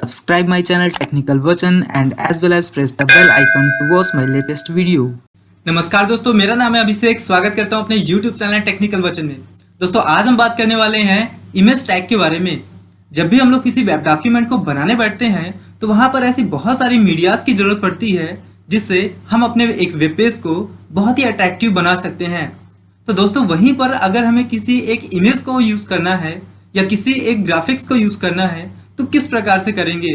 Subscribe my channel Technical Version and as well as press the bell icon to watch my latest video. नमस्कार दोस्तों, मेरा नाम है अभिषेक। स्वागत करता हूं अपने YouTube चैनल टेक्निकल वर्जन में। दोस्तों आज हम बात करने वाले हैं इमेज टैग के बारे में। जब भी हम लोग किसी वेब डॉक्यूमेंट को बनाने बैठते हैं तो वहां पर ऐसी बहुत सारी मीडियाज की जरूरत पड़ती है जिससे हम अपने एक वेब पेज को बहुत ही अट्रैक्टिव बना सकते हैं। तो दोस्तों वहीं पर अगर हमें किसी एक इमेज को यूज करना है या किसी एक ग्राफिक्स को यूज करना है तो किस प्रकार से करेंगे।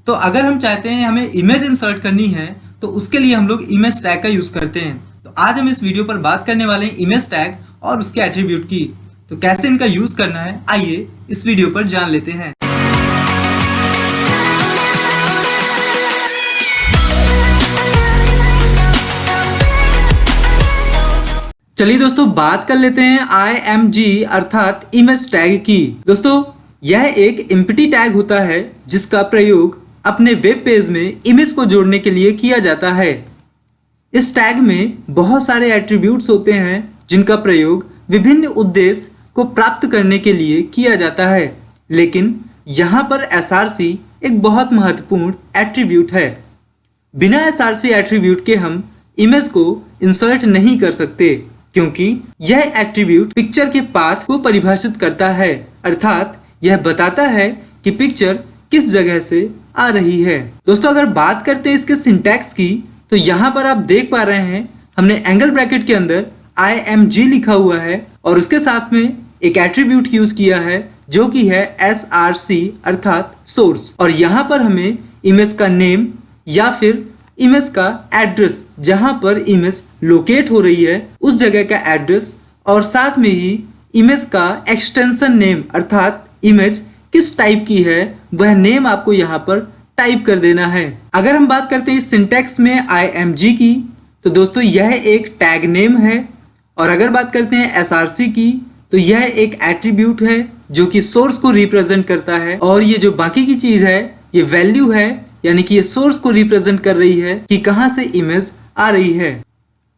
तो अगर हम चाहते हैं हमें इमेज इंसर्ट करनी है तो उसके लिए हम लोग इमेज टैग का यूज करते हैं। तो आज हम इस वीडियो पर बात करने वाले हैं इमेज टैग और उसके एट्रीब्यूट की। तो कैसे इनका यूज करना है आइए इस वीडियो पर जान लेते हैं। चलिए दोस्तों बात कर लेते हैं IMG अर्थात इमेज टैग की। दोस्तों यह एक एम्प्टी टैग होता है जिसका प्रयोग अपने वेब पेज में इमेज को जोड़ने के लिए किया जाता है। इस टैग में बहुत सारे एट्रीब्यूट्स होते हैं जिनका प्रयोग विभिन्न उद्देश्य को प्राप्त करने के लिए किया जाता है, लेकिन यहाँ पर SRC एक बहुत महत्वपूर्ण एट्रीब्यूट है। बिना SRC एट्रीब्यूट के हम इमेज को इंसर्ट नहीं कर सकते क्योंकि यह एट्रीब्यूट पिक्चर के पाथ को परिभाषित करता है, अर्थात यह बताता है कि पिक्चर किस जगह से आ रही है। दोस्तों अगर बात करते हैं इसके सिंटैक्स की तो यहाँ पर आप देख पा रहे हैं हमने एंगल ब्रैकेट के अंदर IMG लिखा हुआ है और उसके साथ में एक एट्रीब्यूट यूज किया है जो कि है SRC अर्थात सोर्स। और यहाँ पर हमें इमेज का नेम या फिर इमेज का एड्रेस, जहां पर इमेज लोकेट हो रही है उस जगह का एड्रेस और साथ में ही इमेज का एक्सटेंशन नेम अर्थात इमेज किस टाइप की है वह नेम आपको यहाँ पर टाइप कर देना है। अगर हम बात करते हैं सिंटैक्स में IMG की तो दोस्तों यह एक टैग नेम है और अगर बात करते हैं SRC की तो यह एक एट्रीब्यूट है जो कि सोर्स को रिप्रेजेंट करता है और ये जो बाकी की चीज है ये वैल्यू है, यानी कि ये सोर्स को रिप्रेजेंट कर रही है कि कहां से इमेज आ रही है।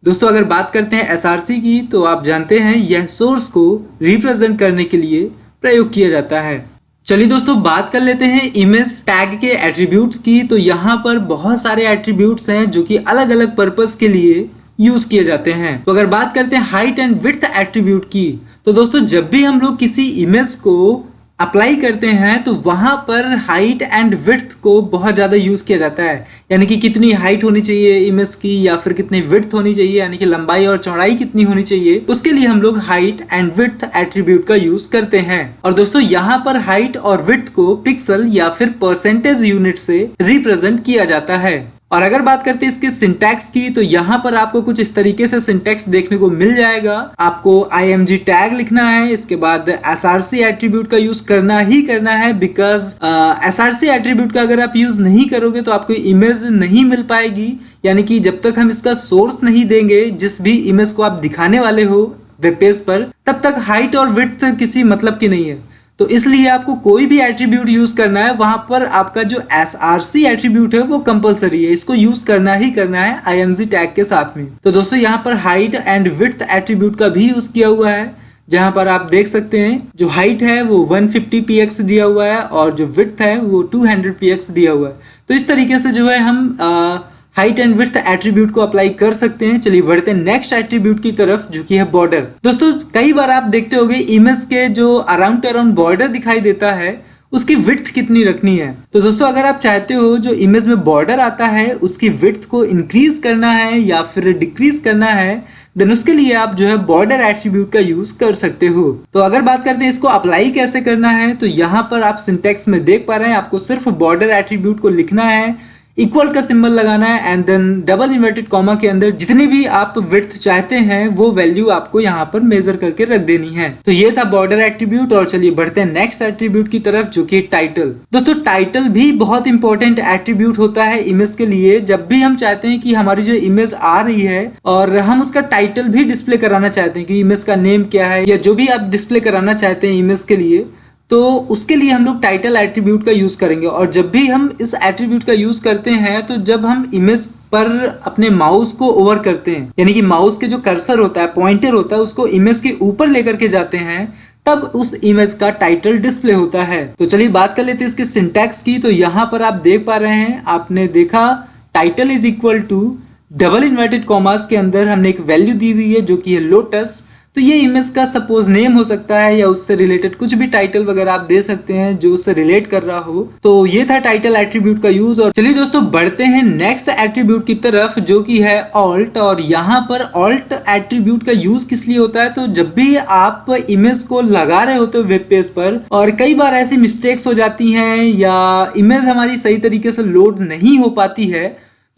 दोस्तों अगर बात करते हैं SRC की तो आप जानते हैं यह सोर्स को रिप्रेजेंट करने के लिए प्रयोग किया जाता है। चलिए दोस्तों बात कर लेते हैं इमेज टैग के एट्रीब्यूट्स की। तो यहाँ पर बहुत सारे एट्रीब्यूट्स हैं जो कि अलग अलग पर्पस के लिए यूज किए जाते हैं। तो अगर बात करते हैं हाइट एंड विड्थ एट्रीब्यूट की तो दोस्तों जब भी हम लोग किसी इमेज को अप्लाई करते हैं तो वहां पर हाइट एंड विड्थ को बहुत ज़्यादा यूज़ किया जाता है, यानी कि कितनी हाइट होनी चाहिए इमेज की या फिर कितनी विड्थ होनी चाहिए, यानी कि लंबाई और चौड़ाई कितनी होनी चाहिए, उसके लिए हम लोग हाइट एंड विड्थ एट्रीब्यूट का यूज़ करते हैं। और दोस्तों यहाँ पर हाइट और विड्थ को पिक्सल या फिर परसेंटेज यूनिट से रिप्रेजेंट किया जाता है। और अगर बात करते हैं इसके सिंटैक्स की तो यहाँ पर आपको कुछ इस तरीके से सिंटैक्स देखने को मिल जाएगा। आपको IMG टैग लिखना है, इसके बाद SRC एट्रीब्यूट का यूज करना ही करना है बिकॉज SRC एट्रीब्यूट का अगर आप यूज नहीं करोगे तो आपको इमेज नहीं मिल पाएगी, यानी कि जब तक हम इसका सोर्स नहीं देंगे जिस भी इमेज को आप दिखाने वाले हो वेब पेज पर, तब तक हाइट और विड्थ किसी मतलब की नहीं है। तो इसलिए आपको कोई भी एट्रीब्यूट यूज करना है वहां पर आपका जो SRC एट्रीब्यूट है वो कंपलसरी है, इसको यूज करना ही करना है IMG टैग के साथ में। तो दोस्तों यहाँ पर हाइट एंड विड्थ एट्रीब्यूट का भी यूज किया हुआ है, जहां पर आप देख सकते हैं जो हाइट है वो 150 px दिया हुआ है और जो विड्थ है वो 200 px दिया हुआ है। तो इस तरीके से जो है हम हाइट एंड विड्थ एट्रीब्यूट को अप्लाई कर सकते हैं। चलिए बढ़ते हैं नेक्स्ट एट्रीब्यूट की तरफ जो कि है बॉर्डर। दोस्तों कई बार आप देखते होंगे इमेज के जो अराउंड बॉर्डर दिखाई देता है उसकी विड्थ कितनी रखनी है। तो दोस्तों अगर आप चाहते हो जो इमेज में बॉर्डर आता है उसकी विड्थ को इंक्रीज करना है या फिर डिक्रीज करना है देन उसके लिए आप जो है बॉर्डर एट्रीब्यूट का यूज कर सकते हो। तो अगर बात करते हैं इसको अप्लाई कैसे करना है तो यहाँ पर आप सिंटैक्स में देख पा रहे हैं आपको सिर्फ बॉर्डर एट्रीब्यूट को लिखना है, इक्वल का सिंबल लगाना है and then double inverted comma के अंदर जितनी भी आप विड्थ चाहते हैं वो वैल्यू आपको यहाँ पर मेजर करके रख देनी है। तो ये था बॉर्डर एट्रीब्यूट और चलिए बढ़ते हैं नेक्स्ट एट्रीब्यूट की तरफ जो कि टाइटल। दोस्तों टाइटल भी बहुत इंपॉर्टेंट एट्रीब्यूट होता है इमेज के लिए। जब भी हम चाहते हैं कि हमारी जो इमेज आ रही है और हम उसका टाइटल भी डिस्प्ले कराना चाहते हैं कि इमेज का नेम क्या है या जो भी आप डिस्प्ले कराना चाहते हैं इमेज के लिए, तो उसके लिए हम लोग टाइटल एट्रीब्यूट का यूज करेंगे। और जब भी हम इस एट्रीब्यूट का यूज करते हैं तो जब हम इमेज पर अपने माउस को ओवर करते हैं, यानी कि माउस के जो कर्सर होता है, पॉइंटर होता है, उसको इमेज के ऊपर लेकर के जाते हैं, तब उस इमेज का टाइटल डिस्प्ले होता है। तो चलिए बात कर लेते हैं इसके सिंटैक्स की। तो यहाँ पर आप देख पा रहे हैं, आपने देखा title is equal to double inverted commas के अंदर हमने एक वैल्यू दी हुई है जो कि है लोटस। तो ये इमेज का सपोज नेम हो सकता है या उससे रिलेटेड कुछ भी टाइटल वगैरह आप दे सकते हैं जो उससे रिलेट कर रहा हो। तो ये था टाइटल एट्रीब्यूट का यूज। और चलिए दोस्तों बढ़ते हैं नेक्स्ट एट्रीब्यूट की तरफ जो कि है ऑल्ट। और यहाँ पर ऑल्ट एट्रीब्यूट का यूज किस लिए होता है, तो जब भी आप इमेज को लगा रहे होते हो वेब पेज पर और कई बार ऐसी मिस्टेक्स हो जाती हैं या इमेज हमारी सही तरीके से लोड नहीं हो पाती है,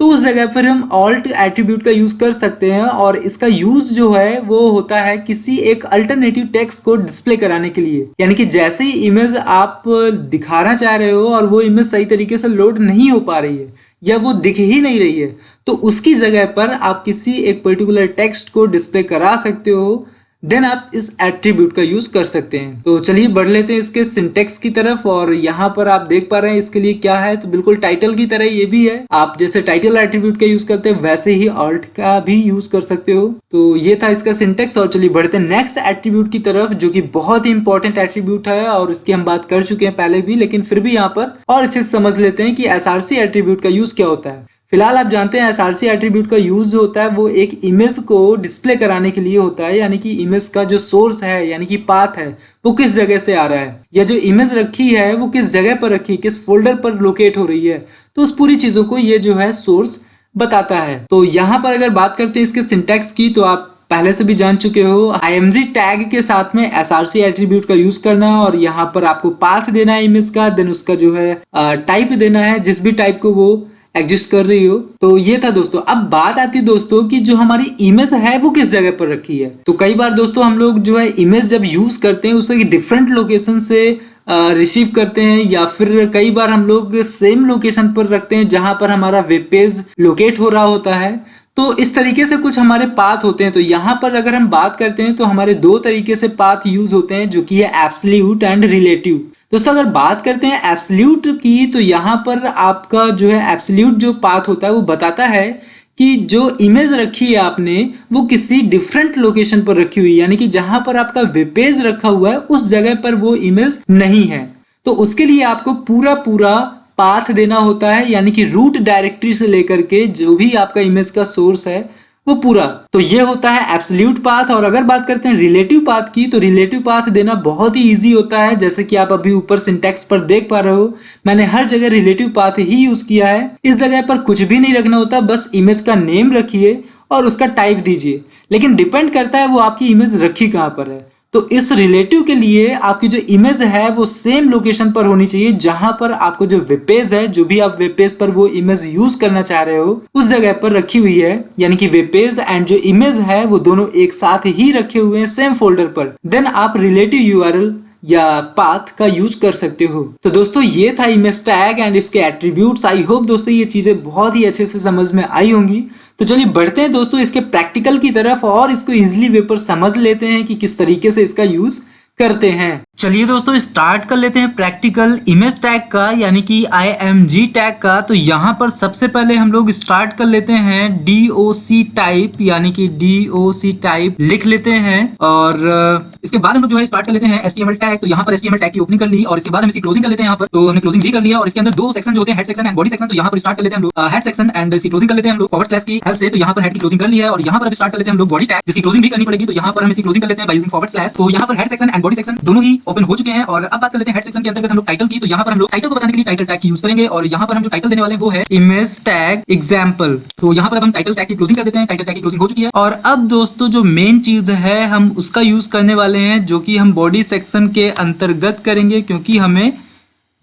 तो उस जगह पर हम ऑल्ट एट्रीब्यूट का यूज कर सकते हैं। और इसका यूज जो है वो होता है किसी एक अल्टरनेटिव टेक्स्ट को डिस्प्ले कराने के लिए। यानी कि जैसे ही इमेज आप दिखाना चाह रहे हो और वो इमेज सही तरीके से लोड नहीं हो पा रही है या वो दिख ही नहीं रही है, तो उसकी जगह पर आप किसी एक पर्टिकुलर टेक्स्ट को डिस्प्ले करा सकते हो, देन आप इस एट्रीब्यूट का यूज कर सकते हैं। तो चलिए बढ़ लेते हैं इसके सिंटेक्स की तरफ। और यहाँ पर आप देख पा रहे हैं इसके लिए क्या है, तो बिल्कुल टाइटल की तरह ये भी है। आप जैसे टाइटल एट्रीब्यूट का यूज करते हैं वैसे ही ऑल्ट का भी यूज कर सकते हो। तो ये था इसका सिंटेक्स। और चलिए बढ़ते हैं नेक्स्ट एट्रीब्यूट की तरफ जो कि बहुत ही इंपॉर्टेंट एट्रीब्यूट है और इसकी हम बात कर चुके हैं पहले भी, लेकिन फिर भी यहाँ पर और अच्छे से समझ लेते हैं कि एसआरसी एट्रीब्यूट का यूज क्या होता है। फिलहाल आप जानते हैं एसआरसी एट्रीब्यूट का यूज जो होता है वो एक इमेज को डिस्प्ले कराने के लिए होता है। यानी कि इमेज का जो सोर्स है यानी कि पाथ है वो किस जगह से आ रहा है या जो इमेज रखी है वो किस जगह पर रखी, किस फोल्डर पर लोकेट हो रही है, तो उस पूरी चीजों को ये जो है सोर्स बताता है। तो यहाँ पर अगर बात करते हैं इसके सिंटैक्स की, तो आप पहले से भी जान चुके हो img टैग के साथ में src एट्रीब्यूट का यूज करना और यहाँ पर आपको पाथ देना है इमेज का, देन उसका जो है टाइप देना है जिस भी टाइप को वो एग्जिस्ट कर रही हो। तो ये था दोस्तों। अब बात आती है दोस्तों कि जो हमारी इमेज है वो किस जगह पर रखी है। तो कई बार दोस्तों हम लोग जो है इमेज जब यूज करते हैं उसे डिफरेंट लोकेशन से रिसीव करते हैं या फिर कई बार हम लोग सेम लोकेशन पर रखते हैं जहां पर हमारा वेब पेज लोकेट हो रहा होता है। तो इस तरीके से कुछ हमारे पाथ होते हैं। तो यहाँ पर अगर हम बात करते हैं तो हमारे दो तरीके से पाथ यूज होते हैं जो कि है एब्सोल्यूट एंड रिलेटिव। दोस्तों अगर बात करते हैं एब्सोल्यूट की, तो यहाँ पर आपका जो है एब्सोल्यूट जो पाथ होता है वो बताता है कि जो इमेज रखी है आपने वो किसी डिफरेंट लोकेशन पर रखी हुई है, यानी कि जहां पर आपका वेब पेज रखा हुआ है उस जगह पर वो इमेज नहीं है। तो उसके लिए आपको पूरा पूरा पाथ देना होता है, यानी कि रूट डायरेक्टरी से लेकर के जो भी आपका इमेज का सोर्स है वो पूरा। तो ये होता है एब्सोल्यूट पाथ। और अगर बात करते हैं रिलेटिव पाथ की, तो रिलेटिव पाथ देना बहुत ही इजी होता है। जैसे कि आप अभी ऊपर सिंटैक्स पर देख पा रहे हो, मैंने हर जगह रिलेटिव पाथ ही यूज किया है। इस जगह पर कुछ भी नहीं रखना होता, बस इमेज का नेम रखिए और उसका टाइप दीजिए। लेकिन डिपेंड करता है वो आपकी इमेज रखी कहाँ पर है। तो इस रिलेटिव के लिए आपकी जो इमेज है वो सेम लोकेशन पर होनी चाहिए जहां पर आपको जो वेब पेज है, जो भी आप वेब पेज पर वो इमेज यूज करना चाह रहे हो उस जगह पर रखी हुई है। यानी कि वेब पेज एंड जो इमेज है वो दोनों एक साथ ही रखे हुए हैं सेम फोल्डर पर। देन आप रिलेटिव यूआरएल या पाथ का यूज कर सकते हो। तो दोस्तों ये था इमेज टैग एंड इसके एट्रीब्यूट्स। आई होप दोस्तों ये चीजें बहुत ही अच्छे से समझ में आई होंगी। तो चलिए बढ़ते हैं दोस्तों इसके प्रैक्टिकल की तरफ और इसको इजीली वे पर समझ लेते हैं कि किस तरीके से इसका यूज करते हैं। चलिए दोस्तों स्टार्ट कर लेते हैं प्रैक्टिकल इमेज टैग का, यानी कि img टैग का। तो यहाँ पर सबसे पहले हम लोग स्टार्ट कर लेते हैं doc टाइप, यानी कि doc टाइप लिख लेते हैं और इसके बाद हम लोग जो है स्टार्ट कर लेते हैं html टैग। तो यहाँ पर html टैग की ओपनिंग कर ली और इसके बाद हम इसकी क्लोजिंग कर लेते हैं। यहाँ पर तो हमने क्लोजिंग भी कर लिया और इसके अंदर दो सेक्शन जो होते हैं head section and body section. तो यहाँ पर स्टार्ट कर लेते हैं हम लोग हेड सेक्शन एंड इसकी क्लोजिंग कर लेते हैं हम लोग फॉरवर्ड स्लैश की हेल्प से। तो यहाँ पर हेड की क्लोजिंग कर ली है और यहाँ पर स्टार्ट कर लेते हैं हम लोग बॉडी टैग जिसकी क्लोजिंग भी करनी पड़ेगी। तो यहाँ पर हम इसकी क्लोजिंग कर लेते हैं बाय यूजिंग फॉरवर्ड स्लैश। तो यहाँ पर head section and body section दोनों ही ओपन हो चुके हैं। और अब बात कर लेते हैं हेड सेक्शन के अंतर्गत हम लोग टाइटल की। तो यहाँ पर हम लोग टाइटल को बताने के लिए टाइटल टैग की यूज करेंगे और यहाँ पर हम जो टाइटल देने वाले हैं वो है इमेज टैग एग्जांपल। तो यहाँ पर अब हम टाइटल टैग की क्लोजिंग कर देते हैं। टाइटल टैग की क्लोजिंग हो चुकी है और अब दोस्तों जो मेन चीज है हम उसका यूज करने वाले हैं जो कि हम बॉडी सेक्शन के अंतर्गत करेंगे क्योंकि हमें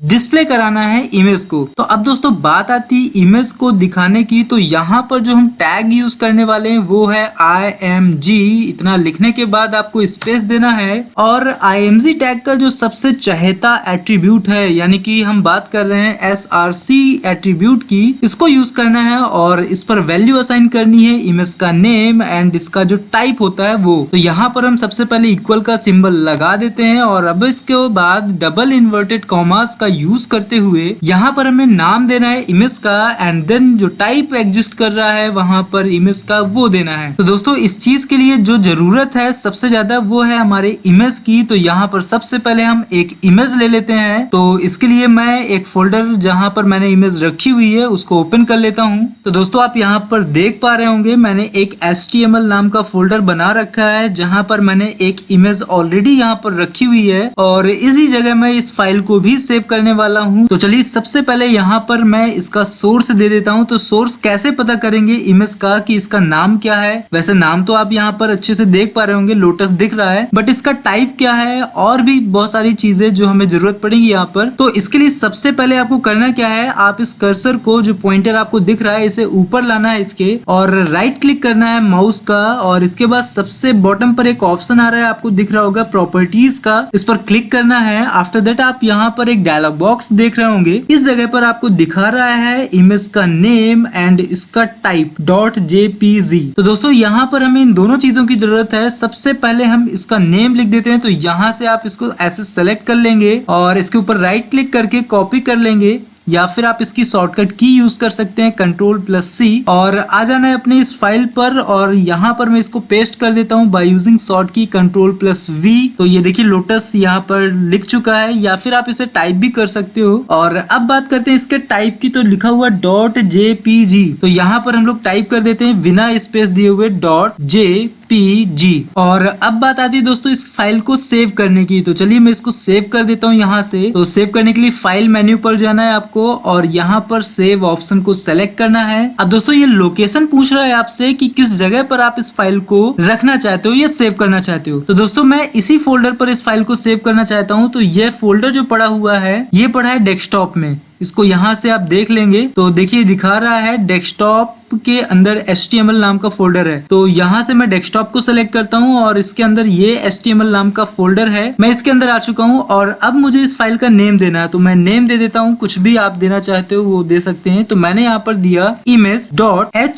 डिस्प्ले कराना है इमेज को। तो अब दोस्तों बात आती है इमेज को दिखाने की। तो यहाँ पर जो हम टैग यूज करने वाले हैं वो है img। इतना लिखने के बाद आपको स्पेस देना है और img टैग का जो सबसे चहेता एट्रीब्यूट है, यानी कि हम बात कर रहे हैं src एट्रीब्यूट की, इसको यूज करना है और इस पर वैल्यू असाइन करनी है इमेज का नेम एंड इसका जो टाइप होता है वो। तो यहाँ पर हम सबसे पहले इक्वल का सिंबल लगा देते हैं और अब इसके बाद डबल इन्वर्टेड कॉमास का यूज करते हुए यहाँ पर हमें नाम देना है इमेज का एंड देन जो टाइप एग्जिस्ट कर रहा है वहां पर इमेज का वो देना है। तो दोस्तों इस चीज के लिए जो जरूरत है सबसे ज्यादा वो है हमारे इमेज की। तो यहाँ पर सबसे पहले हम एक इमेज ले लेते हैं। तो इसके लिए मैं एक फोल्डर जहां पर मैंने इमेज रखी हुई है उसको ओपन कर लेता हूं। तो दोस्तों आप यहाँ पर देख पा रहे होंगे मैंने एक HTML नाम का फोल्डर बना रखा है जहां पर मैंने एक इमेज ऑलरेडी यहाँ पर रखी हुई है और इसी जगह मैं इस फाइल को भी सेव करने वाला हूँ। तो चलिए सबसे पहले यहाँ पर मैं इसका सोर्स दे देता हूँ। तो सोर्स कैसे पता करेंगे इमेज का कि इसका नाम क्या है? वैसे नाम तो आप यहाँ पर अच्छे से देख पा रहे होंगे, लोटस दिख रहा है, बट इसका टाइप क्या है और भी बहुत सारी चीजें जो हमें जरूरत पड़ेगी यहाँ पर। तो इसके लिए सबसे पहले आपको करना क्या है, आप इस कर्सर को जो पॉइंटर आपको दिख रहा है इसे ऊपर लाना है इसके और राइट क्लिक करना है माउस का और इसके बाद सबसे बॉटम पर एक ऑप्शन आ रहा है आपको दिख रहा होगा प्रॉपर्टीज का, इस पर क्लिक करना है। आफ्टर दैट आप यहाँ पर एक डायलॉग बॉक्स देख रहे होंगे, इस जगह पर आपको दिखा रहा है इमेज का नेम एंड इसका टाइप .jpg। तो दोस्तों यहाँ पर हमें इन दोनों चीजों की जरूरत है। सबसे पहले हम इसका नेम लिख देते हैं। तो यहाँ से आप इसको ऐसे सेलेक्ट कर लेंगे और इसके ऊपर राइट क्लिक करके कॉपी कर लेंगे या फिर आप इसकी शॉर्टकट की यूज कर सकते हैं Ctrl+C और आ जाना है अपने इस फाइल पर और यहाँ पर मैं इसको पेस्ट कर देता हूँ बाय यूजिंग शॉर्ट की Ctrl+V। तो ये देखिए लोटस यहाँ पर लिख चुका है या फिर आप इसे टाइप भी कर सकते हो। और अब बात करते हैं इसके टाइप की। तो लिखा हुआ .jpg, तो यहाँ पर हम लोग टाइप कर देते हैं बिना स्पेस दिए हुए .jpg। और अब बात आती है दोस्तों इस फाइल को सेव करने की। तो चलिए मैं इसको सेव कर देता हूँ यहाँ से। तो सेव करने के लिए फाइल मेन्यू पर जाना है आपको और यहाँ पर सेव ऑप्शन को सेलेक्ट करना है। अब दोस्तों ये लोकेशन पूछ रहा है आपसे कि किस जगह पर आप इस फाइल को रखना चाहते हो या सेव करना चाहते हो। तो दोस्तों मैं इसी फोल्डर पर इस फाइल को सेव करना चाहता हूँ। तो ये फोल्डर जो पड़ा हुआ है ये पड़ा है डेस्कटॉप में, इसको यहाँ से आप देख लेंगे। तो देखिए दिखा रहा है डेस्कटॉप के अंदर HTML नाम का फोल्डर है। तो यहाँ से मैं डेस्कटॉप को सिलेक्ट करता हूँ और इसके अंदर ये HTML नाम का फोल्डर है। मैं इसके अंदर आ चुका हूँ और अब मुझे इस फाइल का नेम देना है। तो मैं नेम दे देता हूँ, कुछ भी आप देना चाहते हो वो दे सकते हैं। तो मैंने यहाँ पर दिया image.html,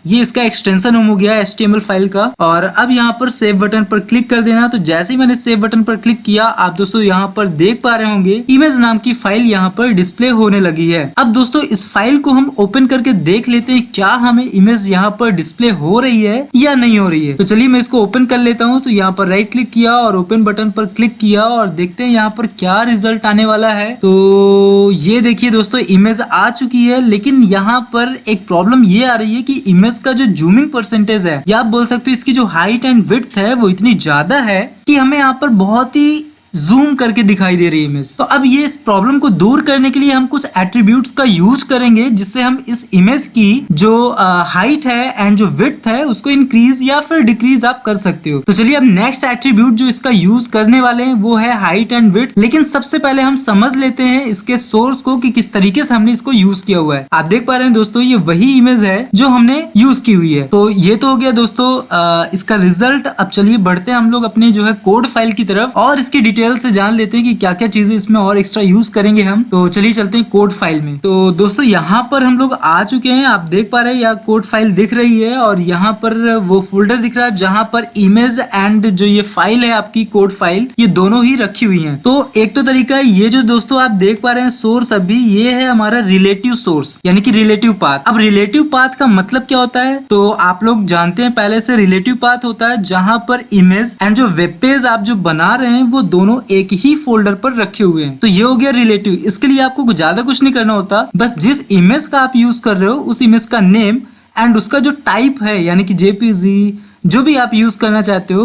ये इसका एक्सटेंशन हो गया HTML फाइल का। और अब यहाँ पर सेव बटन पर क्लिक कर देना। तो जैसे ही मैंने सेव बटन पर क्लिक किया आप दोस्तों यहाँ पर देख पा रहे होंगे इमेज नाम की फाइल यहाँ पर डिस्प्ले होने लगी है। अब दोस्तों इस फाइल को हम ओपन करके देख लेते हैं क्या हमें इमेज यहाँ पर डिस्प्ले हो रही है या नहीं हो रही है। तो चलिए मैं इसको ओपन कर लेता हूँ। तो यहाँ पर राइट क्लिक किया और ओपन बटन पर क्लिक किया और देखते हैं यहाँ पर क्या रिजल्ट आने वाला है। तो ये देखिए दोस्तों इमेज आ चुकी है, लेकिन यहाँ पर एक प्रॉब्लम ये आ रही है कि इमेज का जो जूमिंग परसेंटेज है या आप बोल सकते हो इसकी जो हाइट एंड विड्थ है वो इतनी ज्यादा है कि हमें यहाँ पर बहुत ही जूम करके दिखाई दे रही है इमेज। तो अब ये इस प्रॉब्लम को दूर करने के लिए हम कुछ एट्रीब्यूट्स का यूज करेंगे जिससे हम इस इमेज की जो हाइट है एंड जो विड्थ है उसको इंक्रीज या फिर डिक्रीज आप कर सकते हो। तो चलिए अब नेक्स्ट एट्रीब्यूट जो इसका यूज करने वाले हैं वो है हाइट एंड विड्थ। लेकिन सबसे पहले हम समझ लेते हैं इसके सोर्स को कि किस तरीके से हमने इसको यूज किया हुआ है। आप देख पा रहे हैं दोस्तों ये वही इमेज है जो हमने यूज की हुई है। तो ये तो हो गया दोस्तों इसका रिजल्ट। अब चलिए बढ़ते हैं हम लोग अपने जो है कोड फाइल की तरफ और इसकी डिटेल से जान लेते हैं कि क्या क्या चीजें इसमें और एक्स्ट्रा यूज करेंगे हम। तो चलिए चलते हैं कोड फाइल में। तो दोस्तों यहाँ पर हम लोग आ चुके हैं, आप देख पा रहे हैं यहाँ कोड फाइल दिख रही है और यहाँ पर वो फोल्डर दिख रहा है जहां पर इमेज एंड जो ये फाइल है आपकी कोड फाइल ये दोनों ही रखी हुई है। तो एक तो तरीका है ये जो दोस्तों आप देख पा रहे हैं सोर्स अभी ये है हमारा रिलेटिव सोर्स यानी कि रिलेटिव पाथ। अब रिलेटिव पाथ का मतलब क्या होता है तो आप लोग जानते हैं पहले से रिलेटिव पाथ होता है जहां पर इमेज एंड जो वेब पेज आप जो बना रहे हैं वो दोनों एक ही फोल्डर पर रखे हुए हैं। तो ये हो गया रिलेटिव। इसके लिए आपको ज्यादा कुछ नहीं करना होता, बस जिस इमेज का आप यूज कर रहे हो उस इमेज का नेम एंड उसका जो टाइप है यानी कि जेपीजी जो भी आप यूज करना चाहते हो,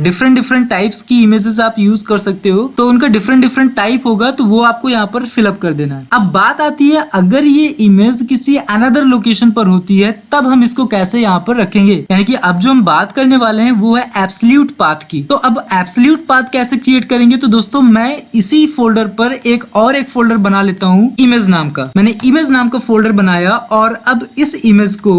डिफरेंट टाइप्स की इमेजेस आप यूज कर सकते हो। तो उनका डिफरेंट टाइप होगा तो वो आपको यहाँ पर फिलअप कर देना है। अब बात आती है अगर ये इमेज किसी अनदर लोकेशन पर होती है तब हम इसको कैसे यहाँ पर रखेंगे। यानी कि अब जो हम बात करने वाले हैं वो है एब्सोल्यूट पाथ की। तो अब एब्सोल्यूट पाथ कैसे क्रिएट करेंगे तो दोस्तों मैं इसी फोल्डर पर एक फोल्डर बना लेता हूँ इमेज नाम का। मैंने इमेज नाम का फोल्डर बनाया और अब इस इमेज को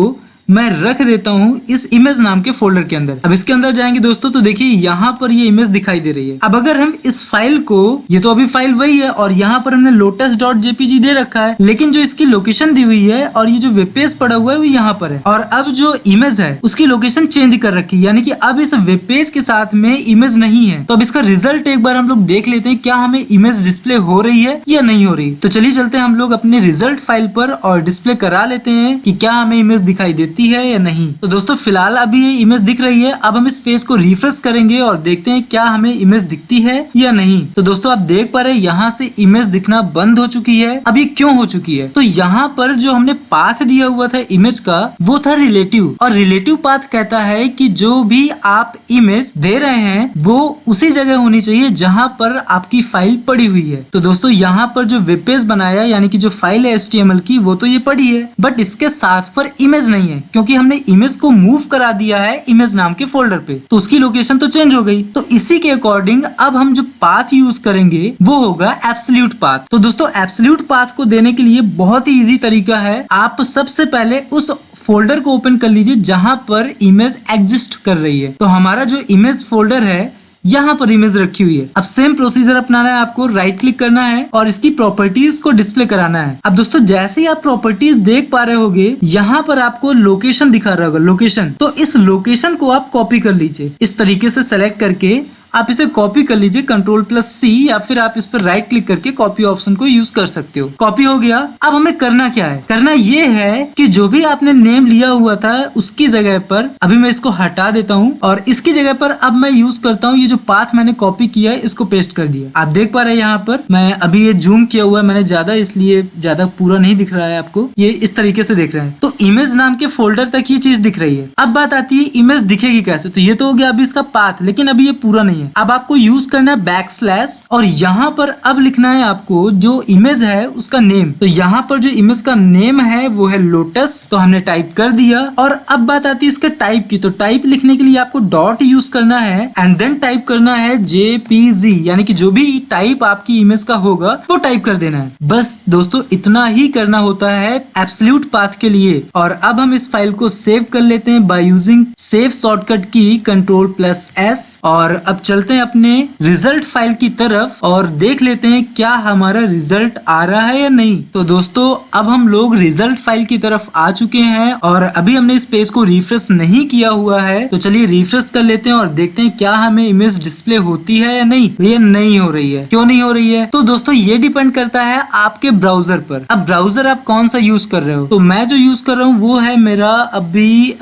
मैं रख देता हूँ इस इमेज नाम के फोल्डर के अंदर। अब इसके अंदर जाएंगे दोस्तों तो देखिए यहाँ पर ये इमेज दिखाई दे रही है। अब अगर हम इस फाइल को, ये तो अभी फाइल वही है और यहाँ पर हमने lotus.jpg दे रखा है, लेकिन जो इसकी लोकेशन दी हुई है और ये जो वेब पेज पड़ा हुआ है वो यहाँ पर है, और अब जो इमेज है उसकी लोकेशन चेंज कर रखी है, यानी कि अब इस वेब पेज के साथ में इमेज नहीं है। तो अब इसका रिजल्ट एक बार हम लोग देख लेते हैं, क्या हमें इमेज डिस्प्ले हो रही है या नहीं हो रही। तो चलिए चलते हैं हम लोग अपने रिजल्ट फाइल पर और डिस्प्ले करा लेते हैं कि क्या हमें इमेज दिखाई देती है या नहीं। तो दोस्तों फिलहाल अभी ये इमेज दिख रही है। अब हम इस पेज को रिफ्रेश करेंगे और देखते हैं क्या हमें इमेज दिखती है या नहीं। तो दोस्तों आप देख पा रहे हैं यहाँ से इमेज दिखना बंद हो चुकी है। अब ये क्यों हो चुकी है? तो यहाँ पर जो हमने पाथ दिया हुआ था इमेज का वो था रिलेटिव, और रिलेटिव पाथ कहता है कि जो भी आप इमेज दे रहे हैं वो उसी जगह होनी चाहिए जहां पर आपकी फाइल पड़ी हुई है। तो दोस्तों यहाँ पर जो वेब पेज बनाया यानी कि जो फाइल है HTML की वो तो ये पड़ी है, बट इसके साथ पर इमेज नहीं है, क्योंकि हमने इमेज को मूव करा दिया है इमेज नाम के फोल्डर पे, तो उसकी लोकेशन तो चेंज हो गई। तो इसी के अकॉर्डिंग अब हम जो पाथ यूज करेंगे वो होगा एब्सोल्यूट पाथ। तो दोस्तों एब्सोल्यूट पाथ को देने के लिए बहुत ही इजी तरीका है। आप सबसे पहले उस फोल्डर को ओपन कर लीजिए जहां पर इमेज एग्जिस्ट कर रही है। तो हमारा जो इमेज फोल्डर है यहाँ पर इमेज रखी हुई है। अब सेम प्रोसीजर अपनाना है, आपको राइट क्लिक करना है और इसकी प्रॉपर्टीज को डिस्प्ले कराना है। अब दोस्तों जैसे ही आप प्रॉपर्टीज देख पा रहे होगे यहाँ पर आपको लोकेशन दिखा रहा होगा, लोकेशन। तो इस लोकेशन को आप कॉपी कर लीजिए, इस तरीके से सेलेक्ट करके आप इसे कॉपी कर लीजिए Ctrl+C, या फिर आप इस पर राइट क्लिक करके कॉपी ऑप्शन को यूज कर सकते हो। कॉपी हो गया। अब हमें करना क्या है? करना ये है कि जो भी आपने नेम लिया हुआ था उसकी जगह पर अभी मैं इसको हटा देता हूँ और इसकी जगह पर अब मैं यूज करता हूँ ये जो पाथ मैंने कॉपी किया है इसको पेस्ट कर दिया। आप देख पा रहे हैं यहाँ पर मैं अभी ये जूम किया हुआ है मैंने ज्यादा, इसलिए ज्यादा पूरा नहीं दिख रहा है आपको, ये इस तरीके से देख रहे हैं। तो इमेज नाम के फोल्डर तक ये चीज दिख रही है। अब बात आती है इमेज दिखेगी कैसे। तो ये तो हो गया अभी इसका पाथ, लेकिन अभी ये पूरा नहीं है। अब आपको यूज करना है बैकस्लैश और यहाँ पर अब लिखना है आपको जो इमेज है उसका नेम। तो यहाँ पर जो इमेज का नेम है वो है लोटस, तो हमने टाइप कर दिया। और अब बात आती है इसके टाइप की। तो टाइप लिखने के लिए आपको डॉट यूज करना है एंड देन टाइप करना है JPG, यानी कि जो भी टाइप आपकी इमेज का होगा वो टाइप कर देना है। बस दोस्तों इतना ही करना होता है एब्सोल्यूट पाथ के लिए। और अब हम इस फाइल को सेव कर लेते हैं बाय यूजिंग सेव शॉर्टकट की Ctrl+S। और अब चलते हैं अपने रिजल्ट फाइल की तरफ और देख लेते हैं क्या हमारा रिजल्ट आ रहा है या नहीं। तो दोस्तों अब हम लोग रिजल्ट फाइल की तरफ आ चुके हैं और अभी हमने इस पेज को रिफ्रेश नहीं किया हुआ है। तो चलिए रिफ्रेश कर लेते हैं और देखते हैं क्या हमें इमेज डिस्प्ले होती है या नहीं। ये नहीं हो रही है। क्यों नहीं हो रही है? तो दोस्तों ये डिपेंड करता है आपके ब्राउजर पर। अब ब्राउजर आप कौन सा यूज कर रहे हो? तो मैं जो यूज कर रहा हूँ वो है मेरा अभी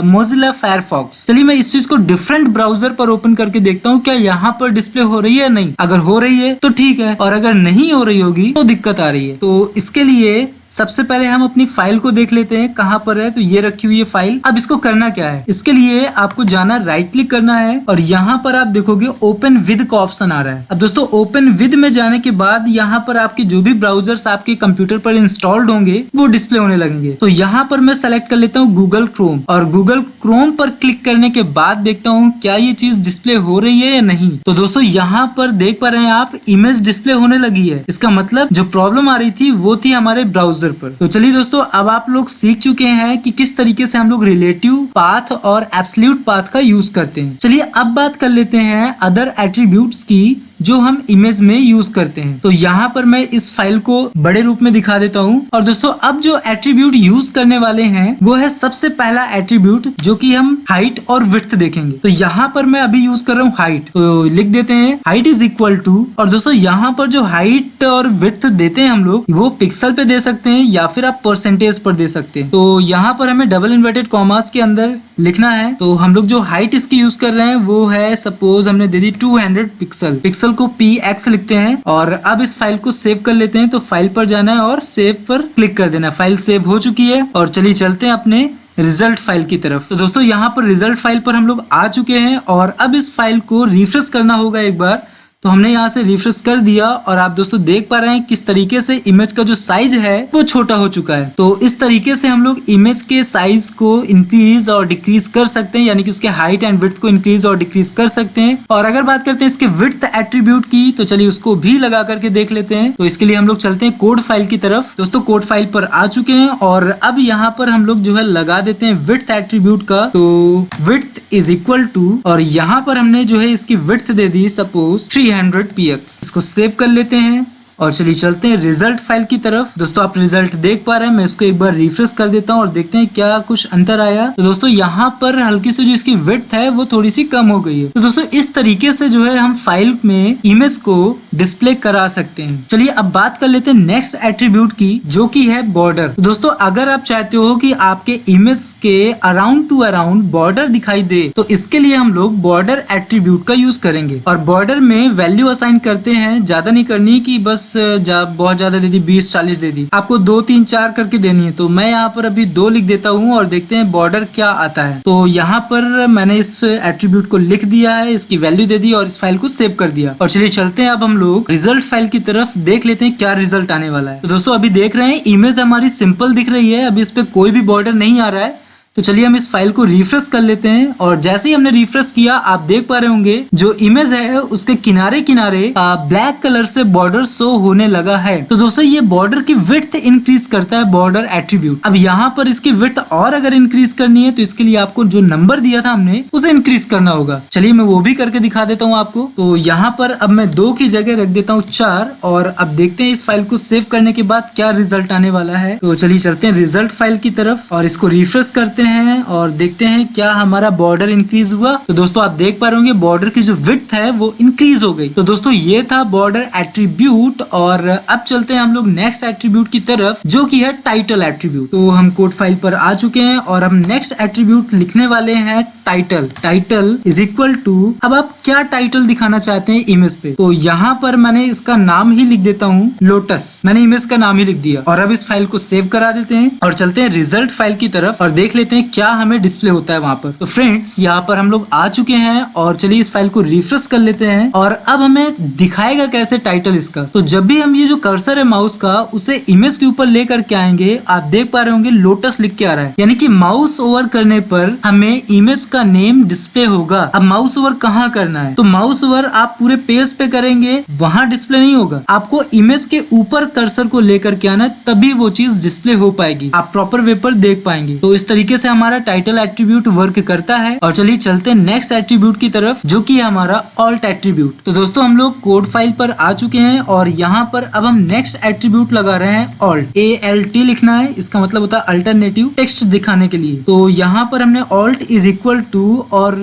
मोजिला फायरफॉक्स। चलिए मैं इस चीज को डिफरेंट ब्राउजर पर ओपन करके देखता हूँ क्या यहाँ पर डिस्प्ले हो रही है या नहीं। अगर हो रही है तो ठीक है, और अगर नहीं हो रही होगी तो दिक्कत आ रही है। तो इसके लिए सबसे पहले हम अपनी फाइल को देख लेते हैं कहां पर है। तो ये रखी हुई है फाइल। अब इसको करना क्या है? इसके लिए आपको जाना राइट क्लिक करना है और यहाँ पर आप देखोगे ओपन विद का ऑप्शन आ रहा है। अब दोस्तों ओपन विद में जाने के बाद यहाँ पर आपके जो भी ब्राउजर्स आपके कंप्यूटर पर इंस्टॉल्ड होंगे वो डिस्प्ले होने लगेंगे। तो यहाँ पर मैं सेलेक्ट कर लेता हूँ गूगल क्रोम और गूगल क्रोम पर क्लिक करने के बाद देखता हूँ क्या ये चीज डिस्प्ले हो रही है या नहीं। तो दोस्तों यहाँ पर देख पा रहे हैं आप इमेज डिस्प्ले होने लगी है। इसका मतलब जो प्रॉब्लम आ रही थी वो थी हमारे ब्राउजर पर। तो चलिए दोस्तों अब आप लोग सीख चुके हैं कि किस तरीके से हम लोग रिलेटिव पाथ और एब्सोल्यूट पाथ का यूज करते हैं। चलिए अब बात कर लेते हैं अदर एट्रीब्यूट्स की जो हम इमेज में यूज करते हैं। तो यहाँ पर मैं इस फाइल को बड़े रूप में दिखा देता हूँ। और दोस्तों अब जो एट्रीब्यूट यूज करने वाले हैं वो है सबसे पहला एट्रीब्यूट जो कि हम हाइट और विड्थ देखेंगे। तो यहाँ पर मैं अभी यूज कर रहा हूँ हाइट। तो लिख देते हैं हाइट इज इक्वल टू, और दोस्तों यहाँ पर जो हाइट और विड्थ देते हैं हम लोग वो पिक्सल पे दे सकते हैं या फिर आप परसेंटेज पर दे सकते हैं। तो यहाँ पर हमें डबल इन्वर्टेड कॉमास के अंदर लिखना है। तो हम लोग जो हाइट इसकी यूज कर रहे हैं वो है सपोज हमने दे दी 200 पिक्सल। पिक्सल को px लिखते हैं और अब इस फाइल को सेव कर लेते हैं। तो फाइल पर जाना है और सेव पर क्लिक कर देना। फाइल सेव हो चुकी है और चलिए चलते हैं अपने रिजल्ट फाइल की तरफ। तो दोस्तों यहाँ पर रिजल्ट फाइल पर हम लोग आ चुके हैं और अब इस फाइल को रिफ्रेश करना होगा एक बार। तो हमने यहाँ से रिफ्रेश कर दिया और आप दोस्तों देख पा रहे हैं किस तरीके से इमेज का जो साइज है वो छोटा हो चुका है। तो इस तरीके से हम लोग इमेज के साइज को इंक्रीज और डिक्रीज कर सकते हैं, यानी कि उसके हाइट एंड विड्थ को इंक्रीज और डिक्रीज कर सकते हैं। और अगर बात करते हैं इसके विड्थ एट्रीब्यूट की, तो चलिए उसको भी लगा करके देख लेते हैं। तो इसके लिए हम लोग चलते हैं कोड फाइल की तरफ। दोस्तों कोड फाइल पर आ चुके हैं और अब यहाँ पर हम लोग जो है लगा देते हैं विड्थ एट्रीब्यूट का। तो विड्थ इज इक्वल टू, और यहाँ पर हमने जो है इसकी विड्थ दे दी सपोज 300 px। इसको सेव कर लेते हैं और चलिए चलते हैं रिजल्ट फाइल की तरफ। दोस्तों आप रिजल्ट देख पा रहे हैं, मैं इसको एक बार रिफ्रेश कर देता हूं और देखते हैं क्या कुछ अंतर आया। तो दोस्तों यहाँ पर हल्की से जो इसकी विड्थ है वो थोड़ी सी कम हो गई है। तो दोस्तों इस तरीके से जो है हम फाइल में इमेज को डिस्प्ले करा सकते हैं। चलिए अब बात कर लेते हैं नेक्स्ट एट्रीब्यूट की, जो की है बॉर्डर। तो दोस्तों अगर आप चाहते हो कि आपके इमेज के अराउंड टू अराउंड बॉर्डर दिखाई दे, तो इसके लिए हम लोग बॉर्डर एट्रीब्यूट का यूज करेंगे। और बॉर्डर में वैल्यू असाइन करते हैं, ज्यादा नहीं करनी कि बस बहुत ज्यादा दे दी, 20-40 दे दी, आपको 2, 3, 4 करके देनी है। तो मैं यहाँ पर अभी 2 लिख देता हूँ और देखते हैं बॉर्डर क्या आता है। तो यहाँ पर मैंने इस एट्रीब्यूट को लिख दिया है, इसकी वैल्यू दे दी और इस फाइल को सेव कर दिया। और चलिए चलते हैं अब हम लोग रिजल्ट फाइल की तरफ, देख लेते हैं क्या रिजल्ट आने वाला है। तो दोस्तों अभी देख रहे हैं इमेज हमारी सिंपल दिख रही है, अभी इस पे कोई भी बॉर्डर नहीं आ रहा है। तो चलिए हम इस फाइल को रिफ्रेश कर लेते हैं और जैसे ही हमने रिफ्रेश किया आप देख पा रहे होंगे जो इमेज है उसके किनारे किनारे ब्लैक कलर से बॉर्डर शो होने लगा है। तो दोस्तों ये बॉर्डर की विड्थ इंक्रीज करता है बॉर्डर एट्रीब्यूट। अब यहाँ पर इसकी विड्थ और अगर इंक्रीज करनी है तो इसके लिए आपको जो नंबर दिया था हमने उसे इंक्रीज करना होगा। चलिए मैं वो भी करके दिखा देता हूँ आपको। तो यहाँ पर अब मैं 2 की जगह रख देता हूँ 4 और अब देखते हैं इस फाइल को सेव करने के बाद क्या रिजल्ट आने वाला है। तो चलिए चलते हैं रिजल्ट फाइल की तरफ और इसको रिफ्रेश करते हैं और देखते हैं क्या हमारा बॉर्डर इंक्रीज हुआ। तो दोस्तों आप देख पा रहे होंगे बॉर्डर की जो विड्थ है वो इंक्रीज हो गई। तो दोस्तों ये था बॉर्डर एट्रीब्यूट और अब चलते हैं हम लोग नेक्स्ट एट्रीब्यूट की तरफ, जो कि है टाइटल एट्रीब्यूट। तो हम कोड फाइल पर आ चुके हैं और हम नेक्स्ट एट्रीब्यूट लिखने वाले हैं title. Title is equal to, अब आप क्या टाइटल दिखाना चाहते हैं इमेज पे, तो यहाँ पर मैंने इसका नाम ही लिख देता हूँ लोटस। मैंने इमेज का नाम ही लिख दिया और अब इस फाइल को सेव करा देते हैं और चलते हैं रिजल्ट फाइल की तरफ और देख लेते हैं क्या हमें डिस्प्ले होता है वहां पर। तो फ्रेंड्स यहाँ पर हम लोग आ चुके हैं और चलिए इस फाइल को रिफ्रेश कर लेते हैं और अब हमें दिखाएगा कैसे टाइटल इसका। तो जब भी हम ये जो कर्सर है माउस का उसे इमेज के ऊपर लेकर के आएंगे, आप देख पा रहे होंगे लोटस लिख के आ रहा है, यानी कि माउस ओवर करने पर हमें इमेज का नेम डिस्प्ले होगा। अब माउस ओवर कहाँ करना है, तो माउस ओवर आप पूरे पेज पे करेंगे, वहां डिस्प्ले नहीं होगा, आपको इमेज के ऊपर कर्सर को लेकर के आना, तभी वो चीज डिस्प्ले हो पाएगी, आप प्रॉपर वे पर देख पाएंगे। तो इस तरीके से हमारा टाइटल एट्रीब्यूट वर्क करता है। और चलिए चलते हैं नेक्स्ट एट्रीब्यूट की तरफ, जो कि हमारा ऑल्ट एट्रीब्यूट। तो दोस्तों हम लोग कोड फाइल पर आ चुके हैं और यहाँ पर अब हम नेक्स्ट एट्रीब्यूट लगा रहे हैं ऑल्ट। ALT लिखना है, इसका मतलब होता है अल्टरनेटिव टेक्स्ट दिखाने के लिए। तो यहाँ पर हमने ऑल्ट इज इक्वल टू और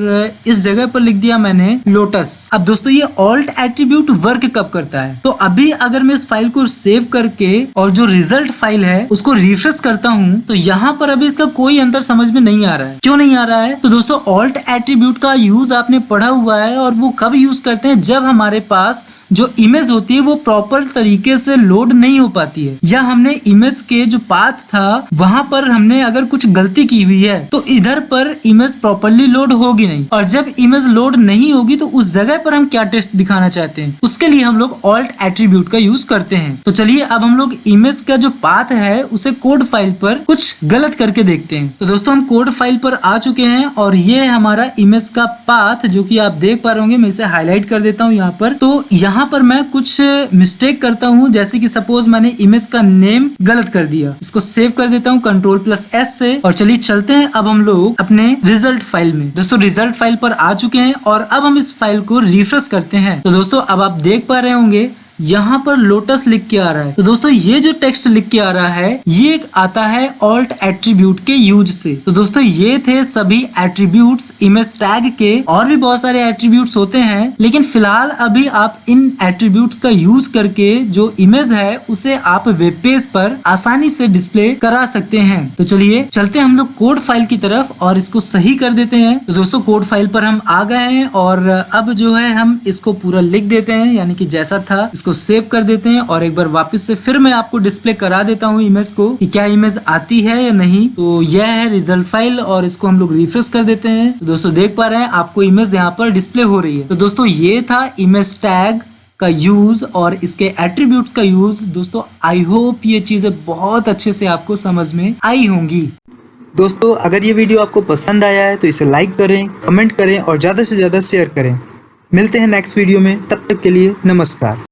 इस जगह पर लिख दिया मैंने लोटस। अब दोस्तों ये ऑल्ट एट्रीब्यूट वर्क कब करता है, तो अभी अगर मैं इस फाइल को सेव करके और जो रिजल्ट फाइल है उसको रिफ्रेश करता हूँ, तो यहाँ पर अभी इसका कोई अंतर समझ में नहीं आ रहा है। क्यों नहीं आ रहा है, तो दोस्तों ऑल्ट एट्रीब्यूट का यूज आपने पढ़ा हुआ है और वो कब यूज करते हैं, जब हमारे पास जो इमेज होती है वो प्रॉपर तरीके से लोड नहीं हो पाती है, या हमने इमेज के जो पाथ था वहां पर हमने अगर कुछ गलती की हुई है तो इधर पर इमेज प्रॉपरली लोड होगी नहीं, और जब इमेज लोड नहीं होगी तो उस जगह पर हम क्या टेस्ट दिखाना चाहते हैं, उसके लिए हम लोग ऑल्ट एट्रीब्यूट का यूज करते हैं। तो चलिए अब हम लोग इमेज का जो पाथ है उसे कोड फाइल पर कुछ गलत करके देखते हैं। तो दोस्तों हम कोड फाइल पर आ चुके हैं और ये हमारा इमेज का पाथ, जो कि आप देख पा रहे होंगे, मैं इसे हाईलाइट कर देता हूँ यहाँ पर। तो यहाँ पर मैं कुछ मिस्टेक करता हूँ, जैसे कि सपोज मैंने इमेज का नेम गलत कर दिया। इसको सेव कर देता हूँ Ctrl+S से और चलिए चलते हैं अब हम लोग अपने रिजल्ट फाइल में। दोस्तों रिजल्ट फाइल पर आ चुके हैं और अब हम इस फाइल को रिफ्रेश करते हैं। तो दोस्तों अब आप देख पा रहे होंगे यहाँ पर लोटस लिख के आ रहा है। तो दोस्तों ये जो टेक्स्ट लिख के आ रहा है ये आता है ऑल्ट एट्रीब्यूट के यूज से। तो दोस्तों ये थे सभी एट्रीब्यूट्स इमेज टैग के, और भी बहुत सारे एट्रीब्यूट्स होते हैं, लेकिन फिलहाल अभी आप इन एट्रीब्यूट्स का यूज करके जो इमेज है उसे आप वेब पेज पर आसानी से डिस्प्ले करा सकते हैं। तो चलिए चलते हैं हम लोग कोड फाइल की तरफ और इसको सही कर देते हैं। तो दोस्तों कोड फाइल पर हम आ गए हैं और अब जो है हम इसको पूरा लिख देते हैं, यानी कि जैसा था इसको सेव कर देते हैं और एक बार वापस से फिर मैं आपको डिस्प्ले करा देता हूँ इमेज को कि क्या इमेज आती है या नहीं। तो यह है रिजल्ट फाइल और इसको हम लोग रिफ्रेश कर देते हैं। तो दोस्तों देख पा रहे हैं आपको इमेज यहाँ पर डिस्प्ले हो रही है। तो दोस्तों ये था इमेज टैग का यूज और इसके एट्रीब्यूट्स का यूज दोस्तों आई होप ये चीजें बहुत अच्छे से आपको समझ में आई होंगी। दोस्तों अगर ये वीडियो आपको पसंद आया है तो इसे लाइक करें, कमेंट करें और ज़्यादा से ज़्यादा शेयर करें। मिलते हैं नेक्स्ट वीडियो में, तब तक के लिए नमस्कार।